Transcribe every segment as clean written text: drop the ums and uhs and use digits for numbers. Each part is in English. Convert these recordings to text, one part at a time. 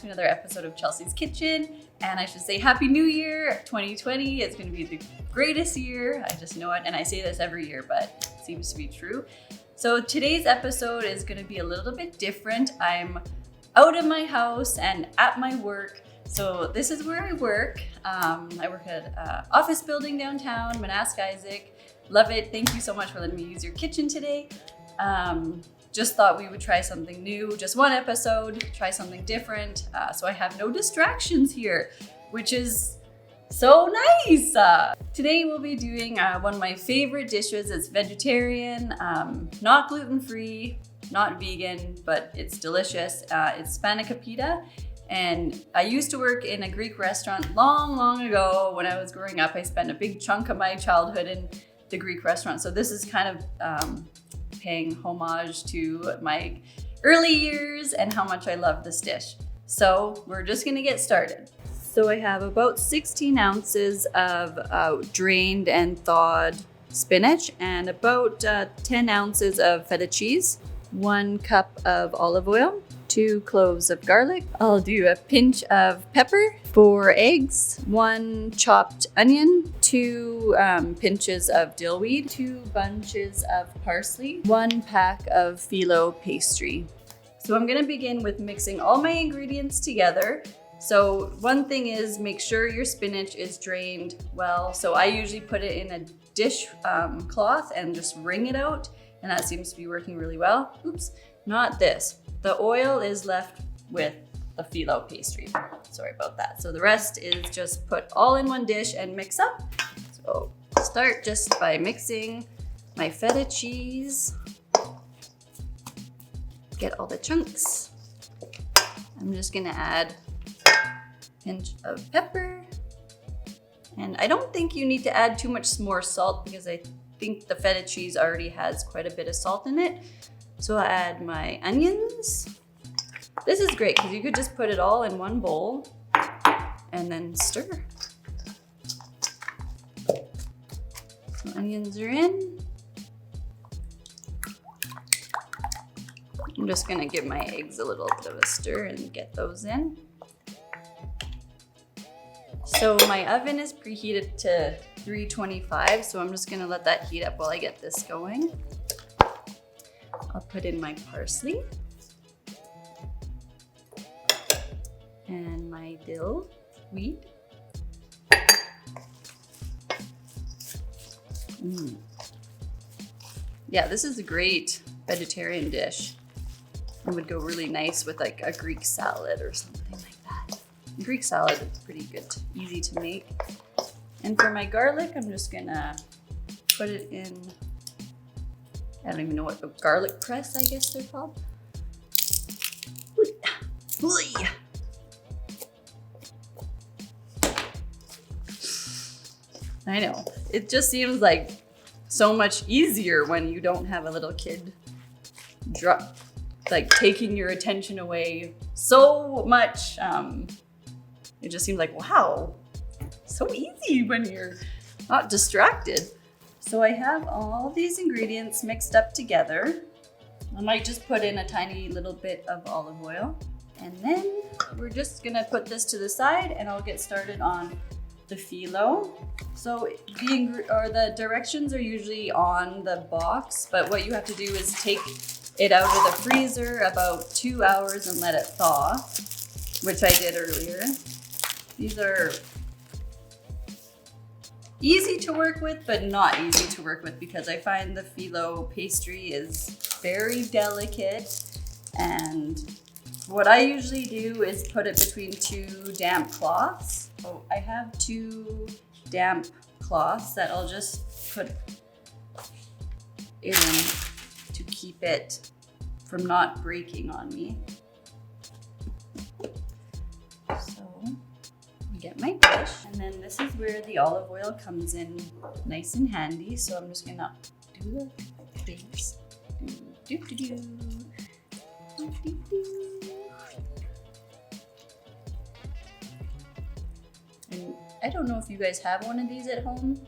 to another episode of Chelsea's Kitchen, and I should say Happy New Year 2020. It's going to be the greatest year. I just know it, and I say this every year, but it seems to be true. So today's episode is going to be a little bit different. I'm out of my house and at my work. So this is where I work. I work at an office building downtown, Manask Isaac. Love it. Thank you so much for letting me use your kitchen today. Just thought we would try something new, just one episode, try something different. So I have no distractions here, which is so nice. Today we'll be doing one of my favorite dishes. It's vegetarian, not gluten-free, not vegan, but it's delicious. It's Spanakopita. And I used to work in a Greek restaurant long ago. When I was growing up, I spent a big chunk of my childhood in the Greek restaurant. So this is kind of paying homage to my early years and how much I love this dish. So we're just gonna get started. So I have about 16 ounces of drained and thawed spinach and about 10 ounces of feta cheese, 1 cup of olive oil, 2 cloves of garlic. I'll do a pinch of pepper, 4 eggs, 1 chopped onion, 2 pinches of dill weed, 2 bunches of parsley, 1 pack of filo pastry. So I'm gonna begin with mixing all my ingredients together. So one thing is make sure your spinach is drained well. So I usually put it in a dish cloth and just wring it out, and that seems to be working really well. Oops, not this. The oil is left with the filo pastry. Sorry about that. So the rest is just put all in one dish and mix up. So start just by mixing my feta cheese. Get all the chunks. I'm just gonna add a pinch of pepper. And I don't think you need to add too much more salt because I think the feta cheese already has quite a bit of salt in it. So I'll add my onions. This is great because you could just put it all in one bowl and then stir. So onions are in. I'm just gonna give my eggs a little bit of a stir and get those in. So my oven is preheated to 325, so I'm just gonna let that heat up while I get this going. I'll put in my parsley and my dill weed. Yeah, this is a great vegetarian dish. It would go really nice with like a Greek salad or something like that. Greek salad is pretty good, easy to make. And for my garlic, I'm just gonna put it in, I don't even know what, a garlic press, I guess they're called. I know, it just seems like so much easier when you don't have a little kid like taking your attention away so much. It just seems like, wow, so easy when you're not distracted. So I have all these ingredients mixed up together. I might just put in a tiny little bit of olive oil. And then we're just gonna put this to the side and I'll get started on the filo. So the directions are usually on the box, but what you have to do is take it out of the freezer about 2 hours and let it thaw, which I did earlier. These are easy to work with, but not easy to work with because I find the filo pastry is very delicate. And what I usually do is put it between 2 damp cloths. So I have 2 damp cloths that I'll just put it in to keep it from not breaking on me. So I get my dish, and then this is where the olive oil comes in nice and handy. So I'm just gonna do the base. And I don't know if you guys have one of these at home,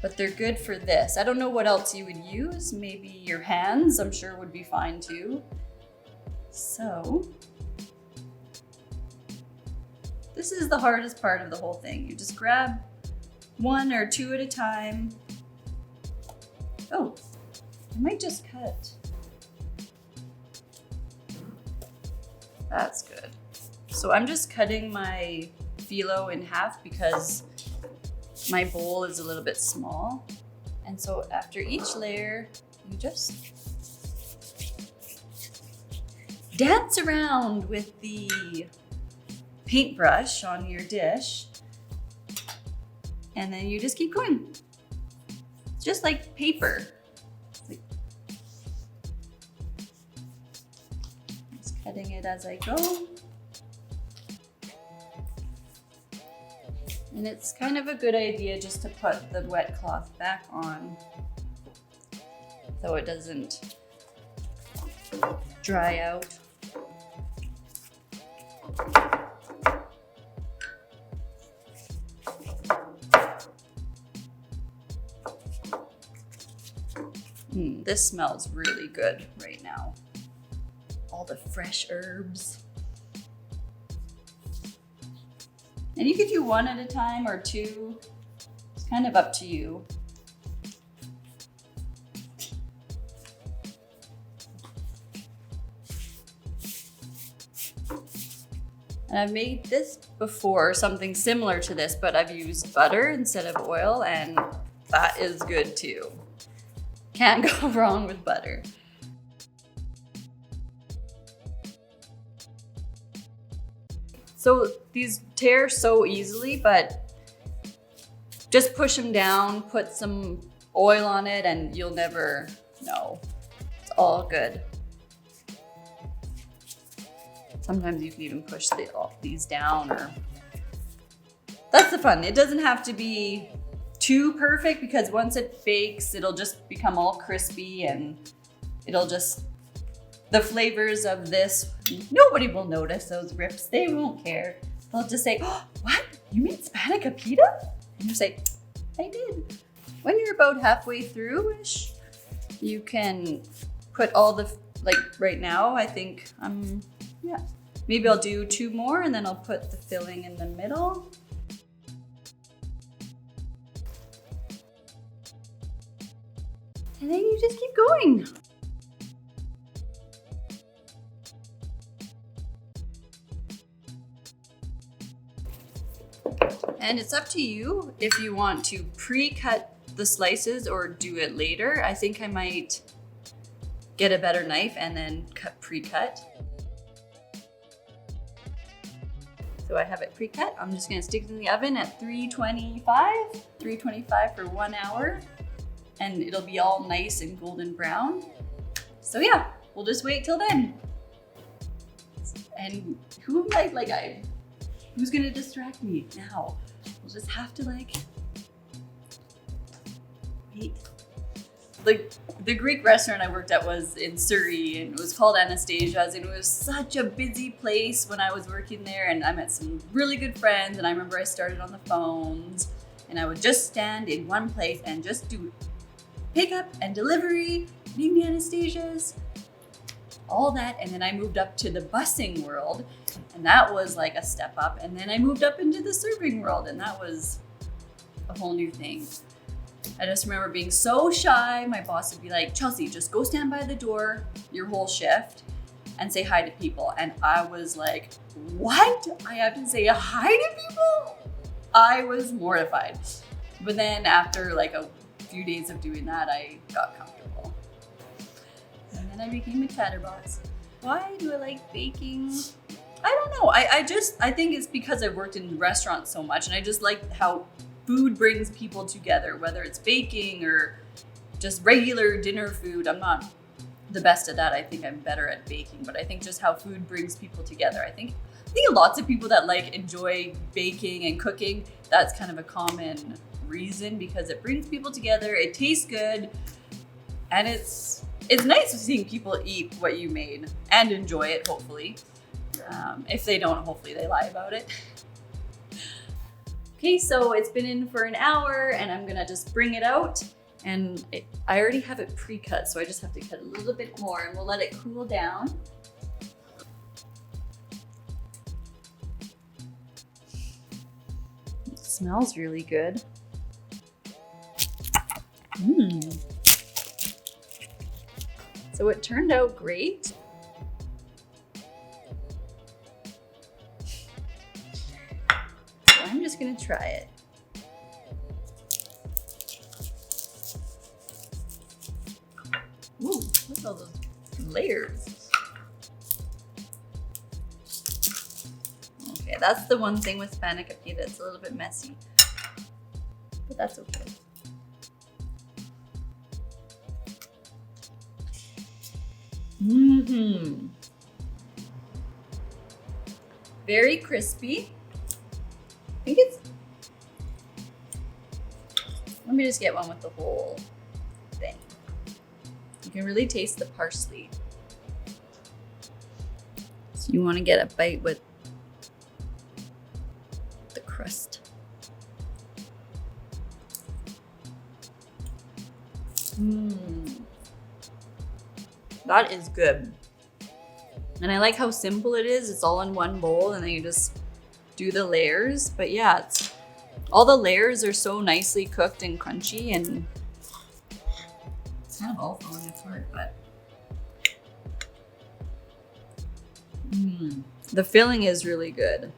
but they're good for this. I don't know what else you would use. Maybe your hands, I'm sure would be fine too. So This is the hardest part of the whole thing. You just grab one or two at a time. Oh, I might just cut. That's good. So I'm just cutting my filo in half because my bowl is a little bit small. And so after each layer, you just dance around with the paintbrush on your dish. And then you just keep going. Just like paper. Just cutting it as I go. And it's kind of a good idea just to put the wet cloth back on so it doesn't dry out. This smells really good right now. All the fresh herbs. And you could do one at a time or two. It's kind of up to you. And I've made this before, something similar to this, but I've used butter instead of oil, and that is good too. Can't go wrong with butter. So these tear so easily, but just push them down, put some oil on it, and you'll never know. It's all good. Sometimes you can even push these down, or that's the fun. It doesn't have to be too perfect because once it bakes, it'll just become all crispy and it'll just, the flavors of this, nobody will notice those rips. They won't care. They'll just say, oh, what? You made Spanakopita? And you say, I did. When you're about halfway through-ish, you can put all the, like right now, I think, yeah. Maybe I'll do two more and then I'll put the filling in the middle. And then you just keep going. And it's up to you if you want to pre-cut the slices or do it later. I think I might get a better knife and then pre-cut. So I have it pre-cut. I'm just gonna stick it in the oven at 325 for 1 hour, and it'll be all nice and golden brown. So yeah, we'll just wait till then. And who's gonna distract me now? We'll just have to wait. Like the Greek restaurant I worked at was in Surrey and it was called Anastasia's, and it was such a busy place when I was working there, and I met some really good friends, and I remember I started on the phones and I would just stand in one place and just do pickup and delivery, being the Anastasia's, all that. And then I moved up to the busing world, and that was like a step up. And then I moved up into the serving world, and that was a whole new thing. I just remember being so shy. My boss would be like, Chelsea, just go stand by the door your whole shift and say hi to people. And I was like, what? I have to say hi to people? I was mortified. But then after like a few days of doing that, I got comfortable. And then I became a chatterbox. Why do I like baking? I don't know. I think it's because I've worked in restaurants so much, and I just like how food brings people together, whether it's baking or just regular dinner food. I'm not the best at that. I think I'm better at baking, but I think just how food brings people together. I think lots of people that enjoy baking and cooking, that's kind of a common reason, because it brings people together, it tastes good, and it's nice seeing people eat what you made and enjoy it, hopefully. If they don't, hopefully they lie about it. Okay, so it's been in for an hour, and I'm gonna just bring it out, and I already have it pre-cut, so I just have to cut a little bit more, and we'll let it cool down. Smells really good. So it turned out great. So I'm just gonna try it. Ooh, look at all those layers. Okay, that's the one thing with Spanakopita, it's a little bit messy, but that's okay. Very crispy. I think it's, let me just get one with the whole thing. You can really taste the parsley. So you want to get a bite with the crust. That is good. And I like how simple it is. It's all in one bowl and then you just do the layers. But yeah, all the layers are so nicely cooked and crunchy, and it's kind of all falling apart, but the filling is really good.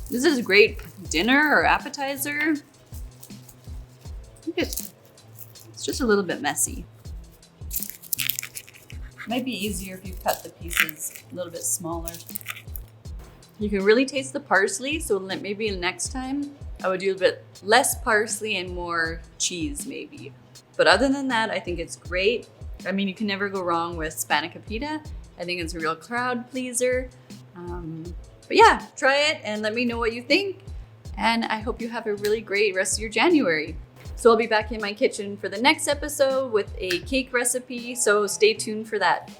This is great dinner or appetizer. I think it's just a little bit messy. Might be easier if you cut the pieces a little bit smaller. You can really taste the parsley, so maybe next time I would do a bit less parsley and more cheese maybe. But other than that, I think it's great. I mean, you can never go wrong with Spanakopita. I think it's a real crowd pleaser. But yeah, try it and let me know what you think. And I hope you have a really great rest of your January. So I'll be back in my kitchen for the next episode with a cake recipe, so stay tuned for that.